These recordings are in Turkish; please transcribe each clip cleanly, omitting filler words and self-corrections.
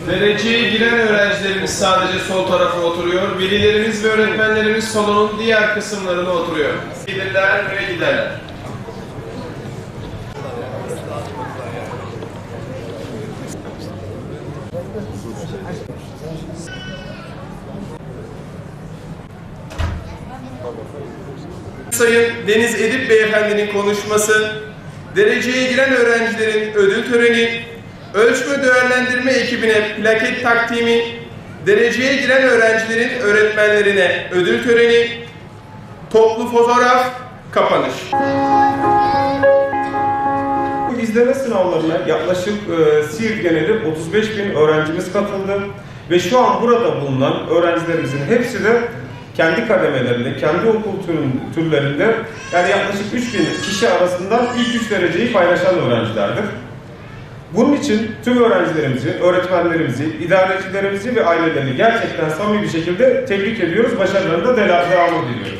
Dereceye giren öğrencilerimiz sadece sol tarafa oturuyor. Velilerimiz ve öğretmenlerimiz salonun diğer kısımlarına oturuyor. Gelirler ve giderler. Sayın Deniz Edip Beyefendi'nin konuşması, dereceye giren öğrencilerin ödül töreni, ölçme değerlendirme ekibine plaket takdimi, dereceye giren öğrencilerin öğretmenlerine ödül töreni, toplu fotoğraf, kapanış. Bu izleme sınavlarına yaklaşık Siirt geneli 35.000 öğrencimiz katıldı ve şu an burada bulunan öğrencilerimizin hepsi de kendi kademelerinde, kendi okul türlerinde yani yaklaşık 3.000 kişi arasından ilk 3 dereceyi paylaşan öğrencilerdir. Bunun için tüm öğrencilerimizi, öğretmenlerimizi, idarecilerimizi ve ailelerini gerçekten samimi bir şekilde tebrik ediyoruz. Başarılarında devamı diliyoruz.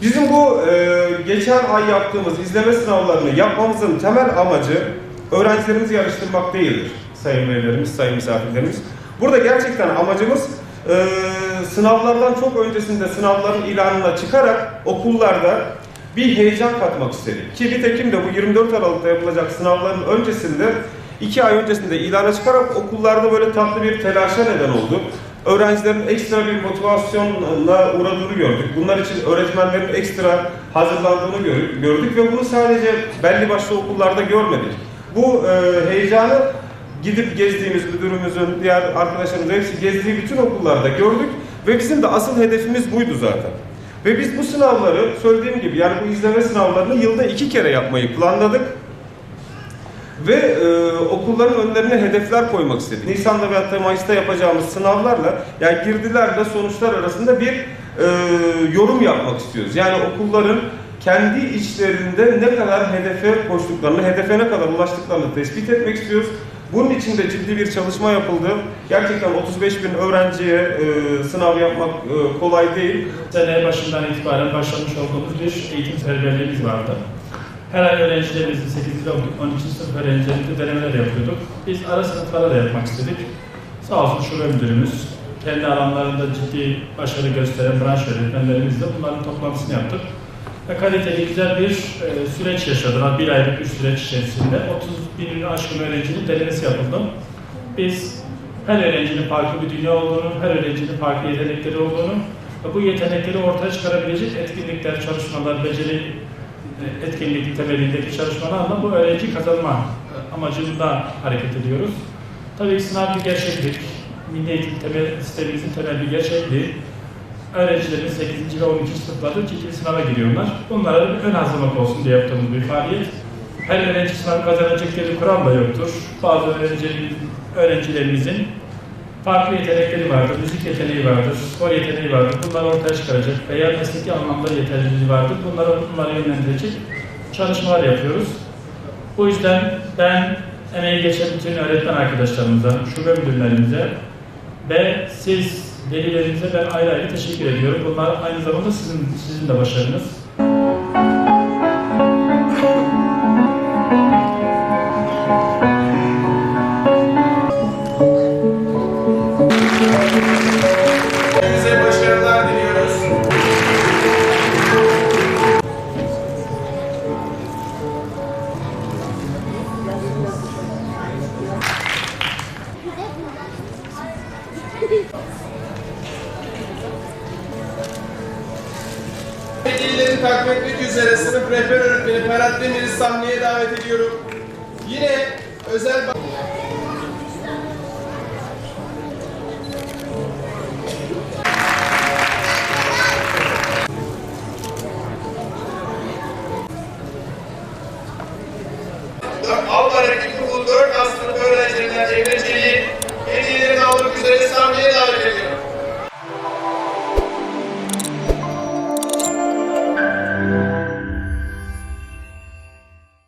Bizim bu geçen ay yaptığımız izleme sınavlarını yapmamızın temel amacı öğrencilerimizi yarıştırmak değildir. Sayın velilerimiz, sayın misafirlerimiz. Burada gerçekten amacımız sınavlardan çok öncesinde sınavların ilanına çıkarak okullarda bir heyecan katmak istedik. Ki nitekim de bu 24 Aralık'ta yapılacak sınavların öncesinde 2 ay öncesinde ilana çıkarak okullarda böyle tatlı bir telaşa neden oldu. Öğrencilerin ekstra bir motivasyonla uğradığını gördük. Bunlar için öğretmenlerin ekstra hazırlandığını gördük ve bunu sadece belli başlı okullarda görmedik. Bu heyecanı gidip gezdiğimiz müdürümüzün, diğer arkadaşlarımızın hepsi gezdiği bütün okullarda gördük ve bizim de asıl hedefimiz buydu zaten. Ve biz bu sınavları söylediğim gibi yani bu izleme sınavlarını yılda 2 kere yapmayı planladık. Ve okulların önlerine hedefler koymak istedik. Nisan'da veya Mayıs'ta yapacağımız sınavlarla yani girdilerle sonuçlar arasında bir yorum yapmak istiyoruz. Yani okulların kendi içlerinde ne kadar hedefe koştuklarını, hedefe ne kadar ulaştıklarını tespit etmek istiyoruz. Bunun için de ciddi bir çalışma yapıldı. Gerçekten 35.000 öğrenciye sınav yapmak kolay değil. Sene başından itibaren başlamış olduğumuz bir eğitim seferberliğimiz vardı. Her ay öğrencilerimizin 8. ve 12. sınıf öğrencilerimizle denemeler yapıyorduk. Biz ara sınıflara da yapmak istedik. Sağ olsun şube müdürümüz, kendi alanlarında ciddi başarı gösteren branş öğretmenlerimizle bunların toplantısını yaptık. Ve kaliteli güzel bir süreç yaşadılar. 1 aylık bir süreç içerisinde 30.000'in aşkın öğrencinin denemesi yapıldı. Biz her öğrencinin farklı bir dünya olduğunu, her öğrencinin farklı yetenekleri olduğunu ve bu yetenekleri ortaya çıkarabilecek etkinlikler, çalışmalar, beceri etkinlik temelindeki çalışmalarla bu öğrenci kazanma amacında hareket ediyoruz. Tabii sınav bir gerçeklik. Milli Eğitim sistemimizin temel bir gerçekliği. Öğrencilerin 8. ve 12. sınıflarda ciddi sınava giriyorlar. Bunlara bir ön hazırlık olsun diye yaptığımız bir faaliyet. Her öğrenci sınavı kazanacak diye bir kural da yoktur. Bazı öğrencilerimizin farklı yetenekleri vardır, müzik yeteneği vardır, spor yeteneği vardır. Bunları ortaya çıkaracak veya mesleki anlamda yeterliliği vardır. Bunları yönlendirecek çalışmalar yapıyoruz. Bu yüzden ben emeği geçen bütün öğretmen arkadaşlarımıza, şube müdürlerimize ve siz velilerinize ben ayrı ayrı teşekkür ediyorum. Bunlar aynı zamanda sizin de başarınız. Size başarılar diliyoruz. Velileri takdim etmek üzere sınıf rehber öğretmeni Ferhat Demir'i sahneye davet ediyorum. Yine özel Alvar İlkokulu 4 sınıf öğrencileri